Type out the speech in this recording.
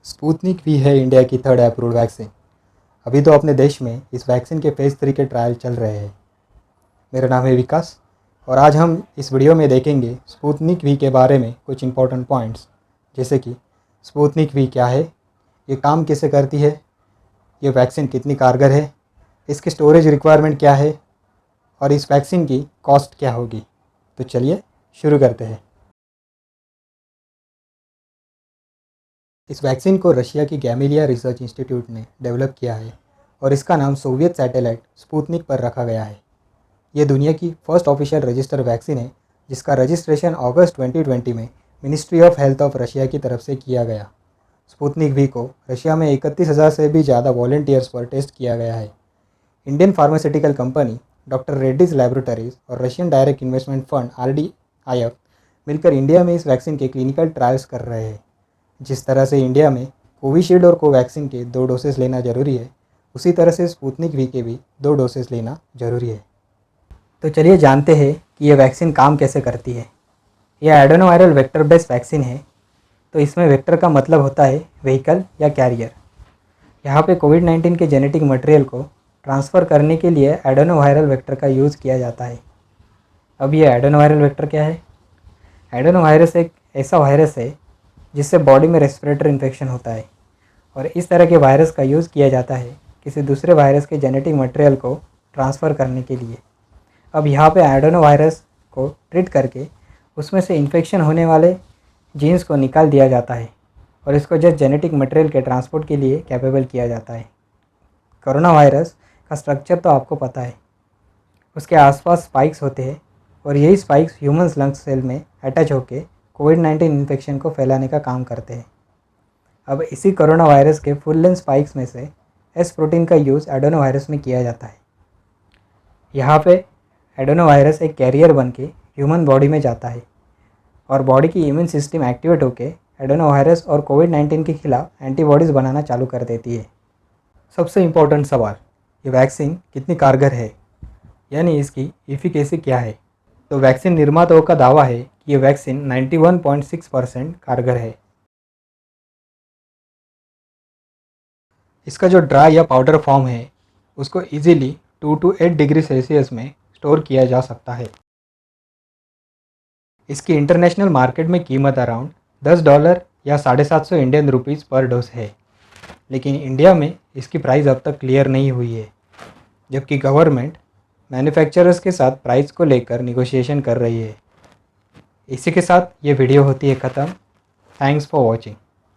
Sputnik V है India की third approved vaccine. अभी तो अपने देश में इस वैक्सीन के फेज़ 3 के ट्रायल चल रहे हैं। मेरा नाम है विकास और आज हम इस वीडियो में देखेंगे स्पुतनिक वी के बारे में कुछ इंपॉर्टेंट पॉइंट्स, जैसे कि स्पुतनिक वी क्या है, ये काम कैसे करती है, ये वैक्सीन कितनी कारगर है, इसकी स्टोरेज रिक्वायरमेंट क्या है और इस वैक्सीन की कॉस्ट क्या होगी। तो चलिए शुरू करते हैं। इस वैक्सीन को रशिया की गैमिलिया रिसर्च इंस्टीट्यूट ने डेवलप किया है और इसका नाम सोवियत सैटेलाइट स्पुतनिक पर रखा गया है। ये दुनिया की फर्स्ट ऑफिशियल रजिस्टर वैक्सीन है जिसका रजिस्ट्रेशन अगस्त 2020 में ministry of health of Russia की तरफ से किया गया। स्पुतनिक वी को रशिया में 31,000 से भी ज़्यादा वॉलंटियर्स पर टेस्ट किया गया है। Indian pharmaceutical company doctor Reddy's laboratories और Russian direct investment fund RDIF मिलकर इंडिया में इस वैक्सीन के क्लिनिकल ट्रायल्स कर रहे हैं। जिस तरह से इंडिया में कोविशील्ड और कोवैक्सीन के 2 डोसेस लेना ज़रूरी है, उसी तरह से स्पुतनिक वी के भी 2 डोसेस लेना ज़रूरी है। तो चलिए जानते हैं कि ये वैक्सीन काम कैसे करती है। यह एडेनोवायरल वेक्टर बेस्ड वैक्सीन है, तो इसमें वेक्टर का मतलब होता है व्हीकल या कैरियर। यहाँ पे कोविड-19 के जेनेटिक मटेरियल को ट्रांसफ़र करने के लिए एडेनोवायरल वेक्टर का यूज़ किया जाता है। अब ये एडेनोवायरल वेक्टर क्या है? एडेनोवायरस एक ऐसा वायरस है जिससे बॉडी में रेस्पिरेटरी इन्फेक्शन होता है और इस तरह के वायरस का यूज़ किया जाता है किसी दूसरे वायरस के जेनेटिक मटेरियल को ट्रांसफ़र करने के लिए। अब यहाँ पे एडेनोवायरस को ट्रीट करके उसमें से इन्फेक्शन होने वाले जीन्स को निकाल दिया जाता है और इसको जस्ट जेनेटिक मटेरियल के ट्रांसपोर्ट के लिए कैपेबल किया जाता है। कोरोना वायरस का स्ट्रक्चर तो आपको पता है, उसके आसपास स्पाइक्स होते हैं और यही स्पाइक्स ह्यूमन्स लंग्स सेल में अटैच होकर कोविड-19 इन्फेक्शन को फैलाने का काम करते हैं। अब इसी कोरोना वायरस के फुल लेंथ स्पाइक्स में से एस प्रोटीन का यूज़ एडेनोवायरस में किया जाता है। यहाँ पे एडेनोवायरस एक कैरियर बन के ह्यूमन बॉडी में जाता है और बॉडी की इम्यून सिस्टम एक्टिवेट होकर एडेनोवायरस और कोविड-19 के खिलाफ एंटीबॉडीज़ बनाना चालू कर देती है। सबसे इम्पोर्टेंट सवाल, ये वैक्सीन कितनी कारगर है, यानी इसकी एफिकेसी क्या है। तो वैक्सीन निर्माताओं का दावा है कि ये वैक्सीन 91.6% कारगर है। इसका जो ड्राई या पाउडर फॉर्म है उसको इजीली 2 to 8 डिग्री सेल्सियस में स्टोर किया जा सकता है। इसकी इंटरनेशनल मार्केट में कीमत अराउंड $10 या 750 इंडियन रुपीज़ पर डोज है, लेकिन इंडिया में इसकी प्राइस अब तक क्लियर नहीं हुई है, जबकि गवर्नमेंट मैन्युफैक्चरर्स के साथ प्राइस को लेकर निगोशिएशन कर रही है। इसी के साथ ये वीडियो होती है ख़त्म। Thanks for watching.